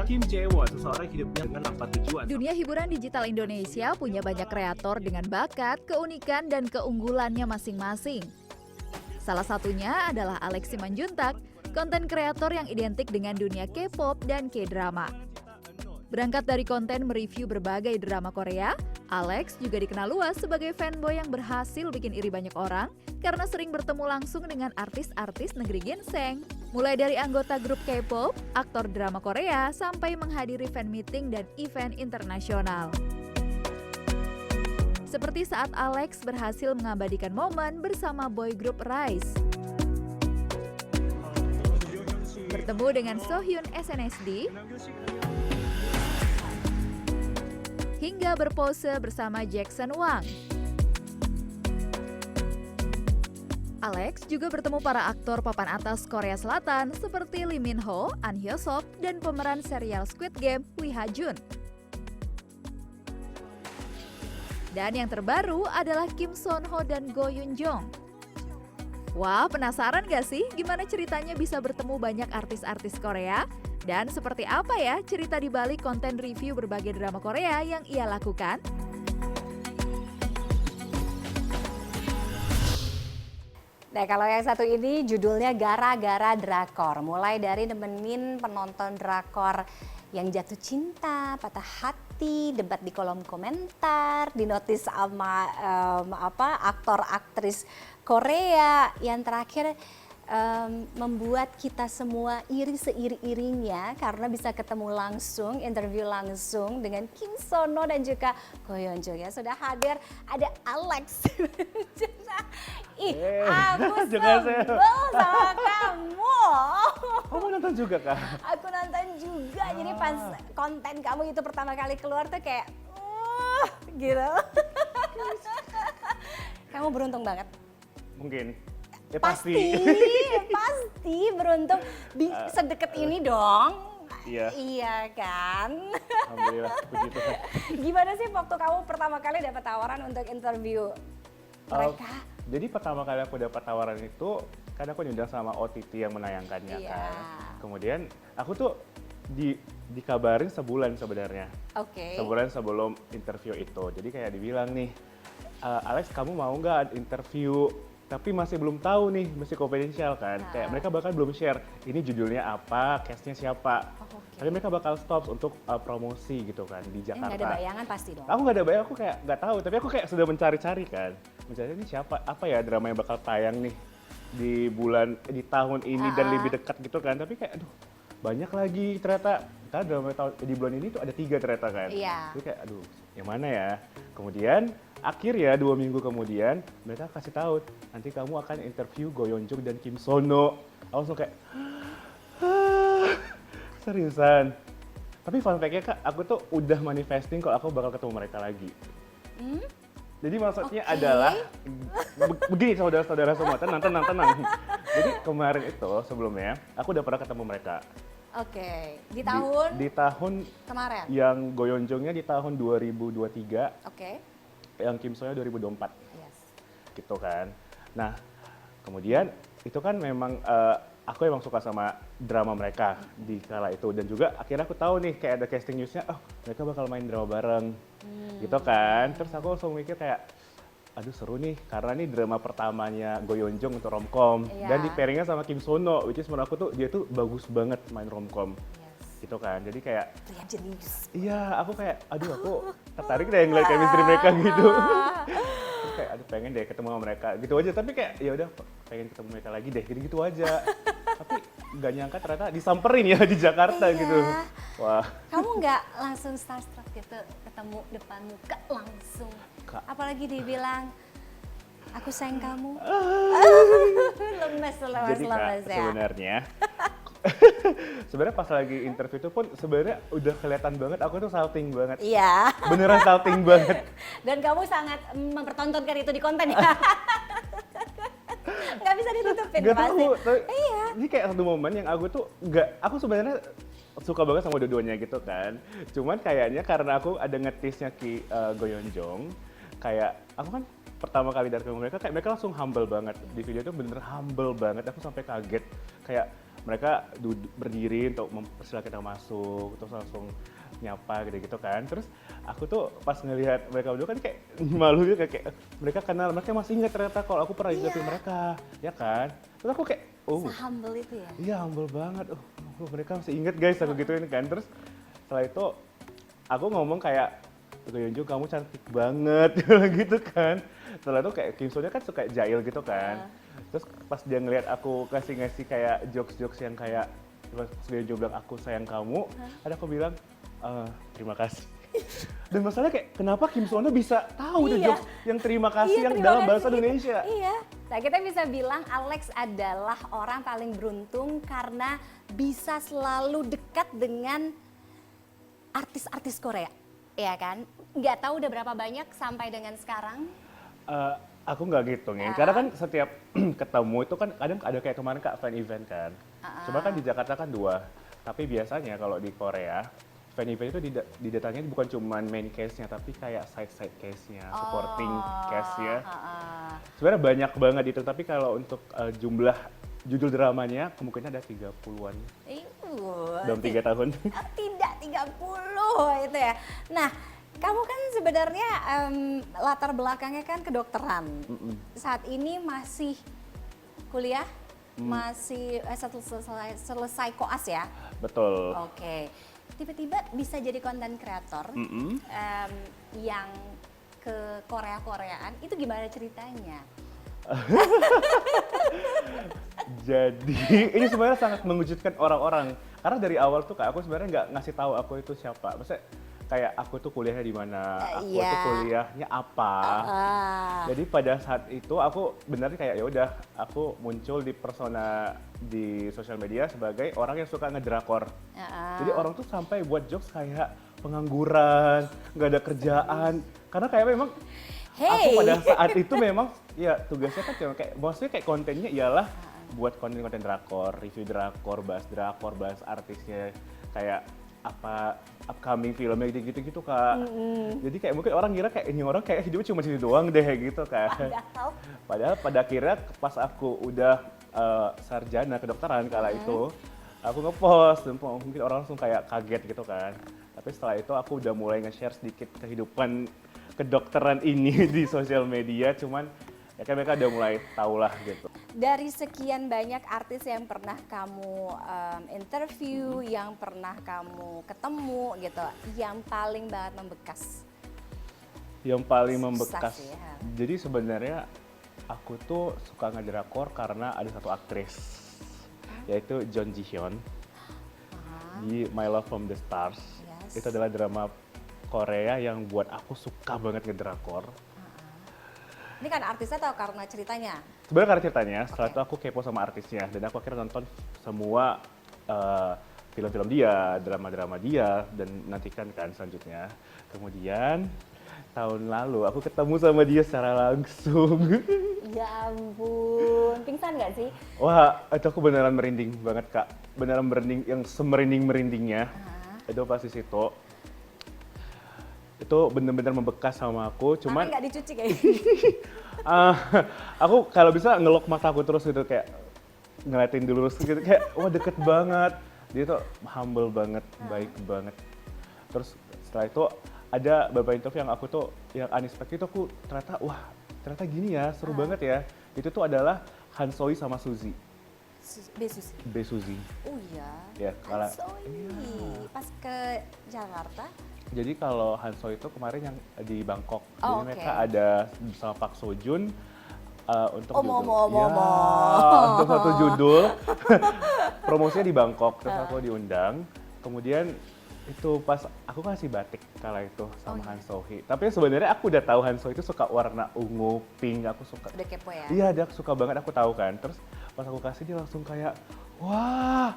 Kim Jae-won, seseorang hidupnya dengan tanpa tujuan. Dunia hiburan digital Indonesia punya banyak kreator dengan bakat, keunikan, dan keunggulannya masing-masing. Salah satunya adalah Alex Simanjuntak, konten kreator yang identik dengan dunia K-pop dan K-drama. Berangkat dari konten mereview berbagai drama Korea, Alex juga dikenal luas sebagai fanboy yang berhasil bikin iri banyak orang karena sering bertemu langsung dengan artis-artis negeri ginseng. Mulai dari anggota grup K-pop, aktor drama Korea, sampai menghadiri fan meeting dan event internasional. Seperti saat Alex berhasil mengabadikan momen bersama boy group Rise. Bertemu dengan Sohyun SNSD, hingga berpose bersama Jackson Wang. Alex juga bertemu para aktor papan atas Korea Selatan seperti Lee Min Ho, An Hyo Sok, dan pemeran serial Squid Game, Lee Ha Jun. Dan yang terbaru adalah Kim Son Ho dan Go Yoon Jong. Wah, penasaran gak sih gimana ceritanya bisa bertemu banyak artis-artis Korea? Dan seperti apa ya cerita di balik konten review berbagai drama Korea yang ia lakukan? Nah, kalau yang satu ini judulnya Gara-gara Drakor. Mulai dari nemenin penonton drakor yang jatuh cinta, patah hati, debat di kolom komentar, dinotis sama aktor aktris Korea. Yang terakhir membuat kita semua iri seiri-irinya karena bisa ketemu langsung, interview langsung dengan Kim Sono dan juga Go Yeon Jong. Ya sudah hadir, ada Alex. Aku sebel sama kamu. Kamu nonton juga, Kak? Aku nonton juga, jadi pas konten kamu itu pertama kali keluar tuh kayak gitu. Kamu beruntung banget. Mungkin. Ya Pasti beruntung sedekat ini dong. Iya. Iya kan? Alhamdulillah, puji Tuhan. Gimana sih waktu kamu pertama kali dapat tawaran untuk interview mereka? Jadi pertama kali aku dapat tawaran itu, kan aku diundang sama OTT yang menayangkannya kan. Kemudian aku tuh dikabarin sebulan sebenarnya. Oke. Sebulan sebelum interview itu. Jadi kayak dibilang nih, Alex kamu mau nggak interview? Tapi masih belum tahu nih, masih confidential kan. Kayak mereka bakal belum share, ini judulnya apa, cast-nya siapa. Tapi mereka bakal stop untuk promosi gitu kan di Jakarta. Nggak ada bayangan pasti dong. Aku nggak ada bayangan, aku kayak nggak tahu. Tapi aku kayak sudah mencari-cari kan. Mencari ini siapa, apa ya drama yang bakal tayang nih di tahun ini dan lebih dekat gitu kan. Tapi kayak aduh banyak lagi ternyata. Kita drama di bulan ini tuh ada 3 ternyata kan. Iya. Jadi kayak aduh yang mana ya. Kemudian akhirnya 2 minggu kemudian mereka kasih tahu nanti kamu akan interview Go Yeon Jong dan Kim Sono. Aku langsung kayak seriusan. Tapi fun fact-nya Kak, aku tuh udah manifesting kalau aku bakal ketemu mereka lagi. Jadi maksudnya adalah begini saudara-saudara semua, tenang. Jadi kemarin itu sebelumnya aku udah pernah ketemu mereka. Oke. Di tahun? Di tahun kemarin? Yang Go Yeon Jong-nya di tahun 2023. Oke. Yang Kim Sono 2024. Yes. Gitu kan. Nah, kemudian itu kan memang aku emang suka sama drama mereka di kala itu dan juga akhirnya aku tahu nih kayak ada casting newsnya, oh mereka bakal main drama bareng, gitu kan. Terus aku langsung mikir kayak, aduh seru nih karena nih drama pertamanya Go Yeon Jong untuk romcom dan di pairingnya sama Kim Sono, which is menurut aku tuh dia tuh bagus banget main romcom. Gitu kan, jadi kayak iya aku kayak aduh aku tertarik deh ngeliat chemistry mereka gitu. Terus kayak aduh pengen deh ketemu sama mereka gitu aja, tapi kayak ya udah pengen ketemu mereka lagi deh gitu aja. Tapi nggak nyangka ternyata disamperin ya di Jakarta gitu. Wah. Kamu nggak langsung starstruck gitu ketemu depan muka langsung? Apalagi dibilang aku sayang kamu. lemes Jadi Kak, ya. sebenarnya pas lagi interview itu pun sebenarnya udah kelihatan banget aku tuh salting banget. Iya. Beneran salting banget. Dan kamu sangat mempertontonkan itu di konten ya. Nggak bisa ditutupin pasti. Iya. Ini kayak satu momen yang aku sebenarnya suka banget sama dua-duanya gitu kan. Cuman kayaknya karena aku ada ngetisnya Go Yeon Jong, kayak aku kan pertama kali dari mereka kayak mereka langsung humble banget. Di video itu bener humble banget, aku sampai kaget. Kayak mereka berdiri untuk mempersilahkan kita masuk, terus langsung nyapa gitu kan. Terus aku tuh pas ngelihat mereka berdua kan kayak malu juga, kayak mereka kenal, mereka masih ingat ternyata kalau aku pernah interview mereka, ya kan. Terus aku kayak, Se-humble itu ya? iya humble banget, mereka masih ingat guys, aku gituin kan. Terus setelah itu aku ngomong kayak, Yunju kamu cantik banget, gitu kan. Setelah itu kayak Kim So-nya kan suka jahil gitu kan. Terus pas dia ngeliat aku ngasih kayak jokes-jokes yang kayak, pas Yunju bilang aku sayang kamu, ada aku bilang, terima kasih. Dan masalahnya kayak kenapa Kim So-nya bisa tahu deh jokes yang terima kasih yang terima dalam kasih bahasa itu. Indonesia. Iya. Nah, kita bisa bilang Alex adalah orang paling beruntung karena bisa selalu dekat dengan artis-artis Korea. Iya kan? Nggak tahu udah berapa banyak sampai dengan sekarang? Aku nggak ngitungin, karena kan setiap ketemu itu kan kadang ada kayak kemarin Kak fan event kan. Cuma kan di Jakarta kan 2, tapi biasanya kalau di Korea fan event itu didatangin bukan cuma main case-nya, tapi kayak side case-nya, supporting cast-nya. Sebenarnya banyak banget itu, tapi kalau untuk jumlah judul dramanya kemungkinan ada 30-an dalam 3 tahun. Tidak 30 itu ya. Nah, kamu kan sebenarnya latar belakangnya kan kedokteran. Saat ini masih kuliah, masih selesai koas ya? Betul. Oke. Tiba-tiba bisa jadi konten kreator yang ke Koreaan, itu gimana ceritanya? Jadi ini sebenarnya sangat mengejutkan orang-orang, karena dari awal tuh Kak, aku sebenarnya nggak ngasih tahu aku itu siapa. Maksudnya kayak aku tuh kuliahnya di mana, aku tuh kuliahnya apa. Jadi pada saat itu aku benar kayak ya udah, aku muncul di persona di sosial media sebagai orang yang suka ngedrakor. Jadi orang tuh sampai buat jokes kayak pengangguran, nggak ada kerjaan, karena kayak memang aku pada saat itu memang ya tugasnya kan cuma kayak, maksudnya kayak kontennya ialah buat konten-konten drakor, review drakor, bahas artisnya, kayak apa upcoming filmnya gitu-gitu Kak. Jadi kayak mungkin orang kira kayak ini orang kayak hidupnya cuma situ doang deh gitu kan. Padahal pada akhirnya pas aku udah sarjana kedokteran kala itu, aku ngepost dan mungkin orang langsung kayak kaget gitu kan. Tapi setelah itu aku udah mulai nge-share sedikit kehidupan kedokteran ini di sosial media, cuman ya kan mereka udah mulai tahu lah gitu. Dari sekian banyak artis yang pernah kamu interview, yang pernah kamu ketemu gitu, yang paling banget membekas? Yang paling membekas, Sih, ya. jadi sebenarnya aku tuh suka ngedrakor karena ada satu aktris, yaitu Jung Ji Hyun di My Love from the Stars. Itu adalah drama Korea yang buat aku suka banget ngedrakor. Ini kan artisnya atau karena ceritanya? Sebenarnya karena ceritanya, setelah itu aku kepo sama artisnya dan aku akhirnya nonton semua film-film dia, drama-drama dia, dan nantikan kan selanjutnya. Kemudian tahun lalu aku ketemu sama dia secara langsung. Ya ampun, pingsan nggak sih? Wah, itu aku beneran merinding banget Kak. Beneran merinding, yang semerinding-merindingnya. Itu pas di situ. Itu bener-bener membekas sama aku, cuman nggak dicuci kayak gini. aku kalau bisa ngelok mata aku terus gitu, kayak ngeliatin dulu gitu, kayak wah deket banget. Dia tuh humble banget, baik banget. Terus setelah itu ada beberapa interview yang aku tuh yang unexpected itu aku ternyata gini ya, seru banget ya. Itu tuh adalah Han Soi sama Suzy. Bae Suzy. Oh iya. Ya, Han Soi. Pas ke Jakarta. Jadi kalau Han Soi itu kemarin yang di Bangkok, Oh, jadi mereka ada bersama Park Seo Joon untuk untuk satu judul, promosinya di Bangkok, terus aku diundang. Kemudian itu pas aku ngasih batik kala itu sama Han So Hee. Tapi sebenarnya aku udah tahu Han So itu suka warna ungu, pink, aku suka. Udah kepo ya? Iya, dia suka banget, aku tahu kan. Terus pas aku kasih dia langsung kayak, wah,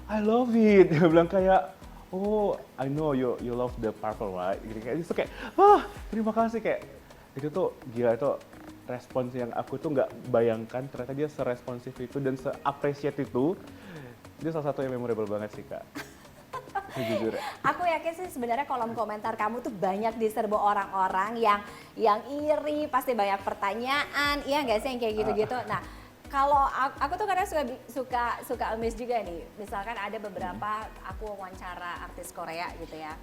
I love it. Dia bilang kayak, oh, I know you love the purple, right? Gitu kayak itu kayak, terima kasih, kayak itu tuh gila, itu respons yang aku tuh nggak bayangkan ternyata dia seresponsif itu dan seapresiat itu. Itu salah satu yang memorable banget sih Kak. Jujur. Aku yakin sih sebenarnya kolom komentar kamu tuh banyak diserbu orang-orang yang iri, pasti banyak pertanyaan, iya nggak sih yang kayak gitu-gitu. Nah, Kalau aku tuh kadang suka amazed juga nih. Misalkan ada beberapa aku wawancara artis Korea gitu ya.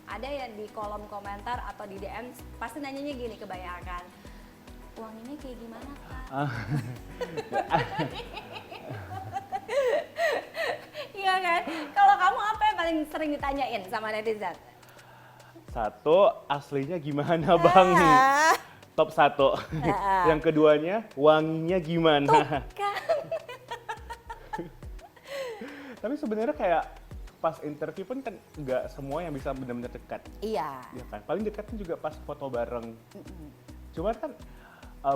Ada yang di kolom komentar atau di DM pasti nanyanya gini kebanyakan. Wanginya kayak gimana, Kak? Iya kan? Kalau kamu apa yang paling sering ditanyain sama netizen? Satu, aslinya gimana Bang? Top 1. Yang keduanya, wanginya gimana? Kan? Tapi sebenarnya kayak pas interview pun kan nggak semua yang bisa benar-benar dekat. Iya. Ya kan? Paling dekatnya juga pas foto bareng. Cuman kan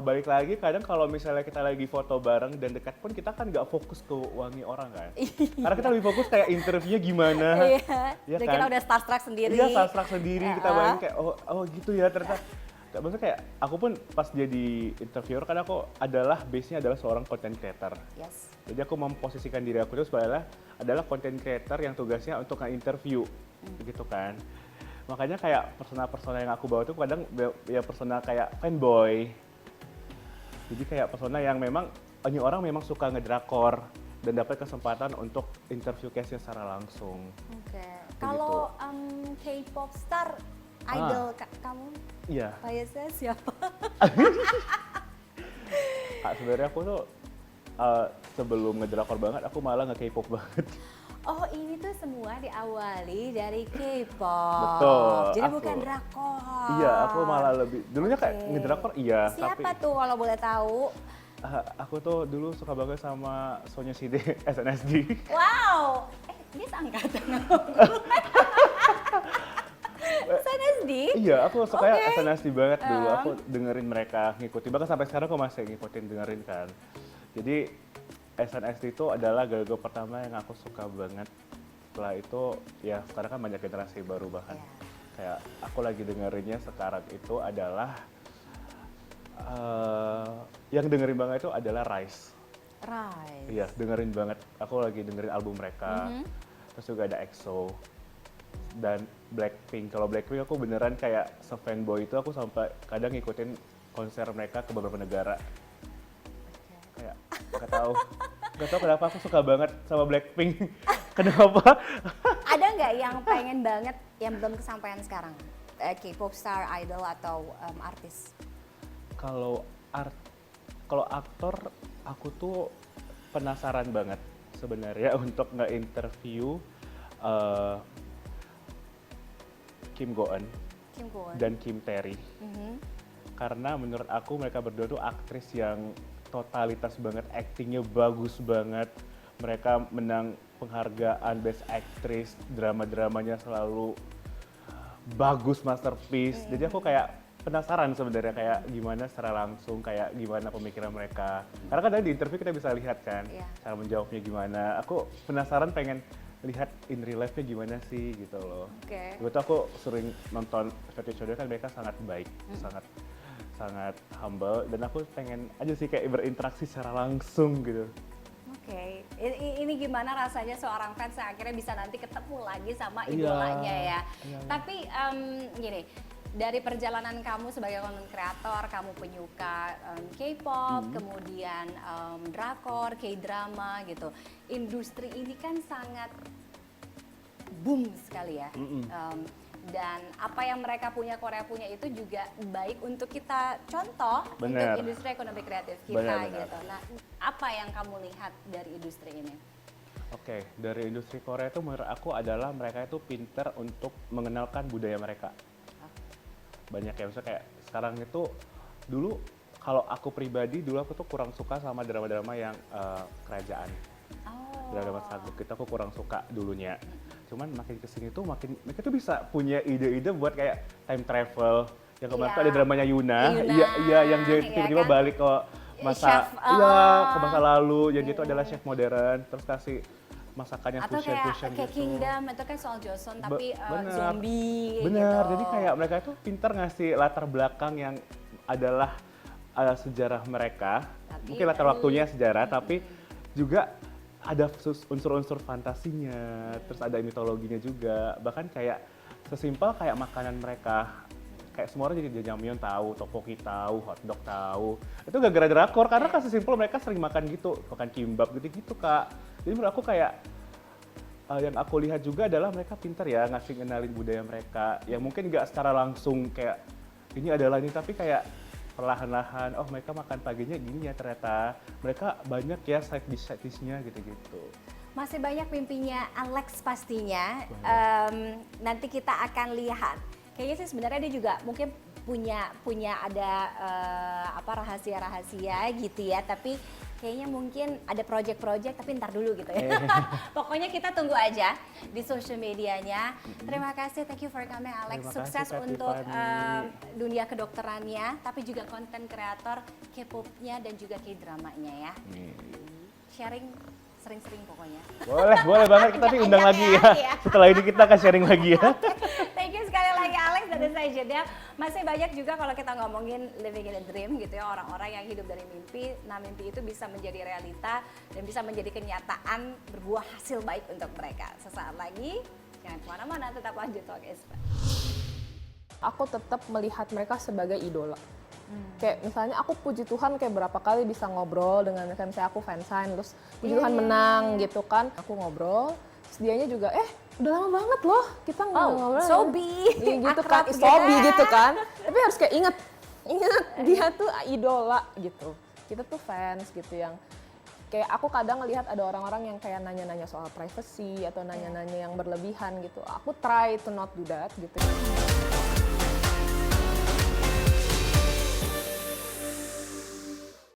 balik lagi kadang kalau misalnya kita lagi foto bareng dan dekat pun kita kan nggak fokus ke wangi orang kan. Karena kita lebih fokus kayak interviewnya gimana. Iya. Ya Dan kan? kita udah starstruck sendiri. Iya, starstruck sendiri. Kita bayangin kayak oh gitu ya ternyata. Maksudnya kayak aku pun pas jadi interviewer kan aku base-nya adalah seorang content creator. Yes. Jadi aku memposisikan diri aku itu adalah content creator yang tugasnya untuk nge-interview gitu kan. Makanya kayak persona-persona yang aku bawa itu kadang ya persona kayak fanboy. Jadi kayak persona yang memang ini orang memang suka ngedrakor dan dapat kesempatan untuk interview case-nya secara langsung. Oke. Kalau K-pop star idol kamu? Iya. Biasanya siapa? Kak, sebenarnya aku tuh sebelum ngedrakor banget, aku malah nge-K-pop banget. Oh, ini tuh semua diawali dari K-pop. Betul. Jadi aku. bukan drakor. Iya, aku malah lebih dulunya kayak ngedrakor iya, Siapa tapi tuh kalau boleh tahu? aku tuh dulu suka banget sama Sonya Side SNSD. Wow, dia seangkatan SNSD? Iya, aku suka Oke. SNSD banget dulu. Aku dengerin mereka, ngikutin. Bahkan sampai sekarang aku masih ngikutin, dengerin kan. Jadi SNSD itu adalah girl group pertama yang aku suka banget. Setelah itu ya sekarang kan banyak generasi baru bahkan. Kayak aku lagi dengerinnya sekarang itu adalah yang dengerin banget itu adalah Rise. Right. Iya, dengerin banget. Aku lagi dengerin album mereka. Terus juga ada EXO dan Blackpink. Kalau Blackpink aku beneran kayak se-fanboy itu aku sampai kadang ngikutin konser mereka ke beberapa negara. Kayak nggak tahu kenapa aku suka banget sama Blackpink. Kenapa? Ada nggak yang pengen banget yang belum kesampaian sekarang? K-pop star, idol atau artis? Kalau aktor aku tuh penasaran banget sebenarnya untuk nge-interview Kim Go Eun dan Kim Tae-ri. Karena menurut aku mereka berdua tuh aktris yang totalitas banget, actingnya bagus banget. Mereka menang penghargaan Best Actress, drama-dramanya selalu bagus, masterpiece. Jadi aku kayak penasaran sebenarnya kayak gimana secara langsung, kayak gimana pemikiran mereka. Karena kadang di interview kita bisa lihat kan, cara menjawabnya gimana. Aku penasaran pengen lihat in real life-nya gimana sih gitu loh. Gue tuh aku sering nonton footage show kan mereka sangat baik, sangat humble, dan aku pengen aja sih kayak berinteraksi secara langsung gitu. Oke, ini gimana rasanya seorang fans yang akhirnya bisa nanti ketemu lagi sama idolanya ya. Tapi gini, dari perjalanan kamu sebagai content creator, kamu penyuka K-pop, kemudian drakor, K-drama gitu. Industri ini kan sangat boom sekali ya. Dan apa yang mereka punya, Korea punya itu juga baik untuk kita contoh untuk industri ekonomi kreatif kita gitu. Nah, apa yang kamu lihat dari industri ini? Oke, dari industri Korea itu menurut aku adalah mereka itu pinter untuk mengenalkan budaya mereka. Banyak ya, misalnya kayak sekarang itu dulu kalau aku pribadi dulu aku tuh kurang suka sama drama-drama yang kerajaan. Drama sagu kita aku kurang suka dulunya. Cuman makin kesini tuh makin mereka tuh bisa punya ide-ide buat kayak time travel. Yang kemarin tuh ada dramanya Yuna. Iya, yang dia tiba-tiba kan? balik ke masa ke masa lalu. Yang dia itu adalah chef modern, terus kasih masakan yang atau fusion kayak gitu. Kingdom itu kan soal Joseon tapi zombie bener gitu. Jadi kayak mereka tuh pintar ngasih latar belakang yang adalah sejarah mereka, mungkin latar waktunya sejarah, tapi juga ada unsur-unsur fantasinya, terus ada mitologinya juga, bahkan kayak sesimpel kayak makanan mereka kayak semua orang jadi jajangmyeon tahu, tteokbokki tahu, hotdog tahu. Itu gara-gara drakor, karena kan sesimpel mereka sering makan gitu, makan kimbap gitu-gitu Kak. Jadi menurut aku kayak yang aku lihat juga adalah mereka pintar ya ngasih ngenalin budaya mereka. Yang mungkin nggak secara langsung kayak ini adalah ini, tapi kayak perlahan-lahan, oh mereka makan paginya gini ya ternyata. Mereka banyak ya side dish-nya gitu-gitu. Masih banyak mimpinya Alex pastinya. Nanti kita akan lihat. Kayaknya sih sebenarnya dia juga mungkin punya ada rahasia-rahasia gitu ya. Tapi kayaknya mungkin ada project-project tapi ntar dulu gitu ya. Pokoknya kita tunggu aja di social medianya. Terima kasih, thank you for coming Alex. Terima Sukses kasih, Kak untuk Tiffany. dunia kedokterannya, tapi juga konten kreator K-pop-nya dan juga K-dramanya ya. Sharing sering-sering pokoknya. Boleh banget, kita nanti undang lagi ya. Iya. Setelah ini kita akan sharing lagi ya. Thank you sekali lagi Alex dan saya jeda. Masih banyak juga kalau kita ngomongin living in a dream gitu ya, orang-orang yang hidup dari mimpi. Nah mimpi itu bisa menjadi realita dan bisa menjadi kenyataan, berbuah hasil baik untuk mereka. Sesaat lagi, jangan kemana-mana, tetap lanjut Talk Ispa. Aku tetap melihat mereka sebagai idola. Kayak misalnya aku puji Tuhan kayak berapa kali bisa ngobrol dengan misalnya aku fansign terus puji Tuhan menang gitu kan. Aku ngobrol, terus dianya juga udah lama banget loh kita ngobrol. Sobi. Gitu Akrab kan, gitu. Sobi gitu kan. Tapi harus kayak inget dia tuh idola gitu. Kita tuh fans gitu yang kayak aku kadang ngelihat ada orang-orang yang kayak nanya-nanya soal privacy atau nanya-nanya yang berlebihan gitu. Aku try to not do that gitu.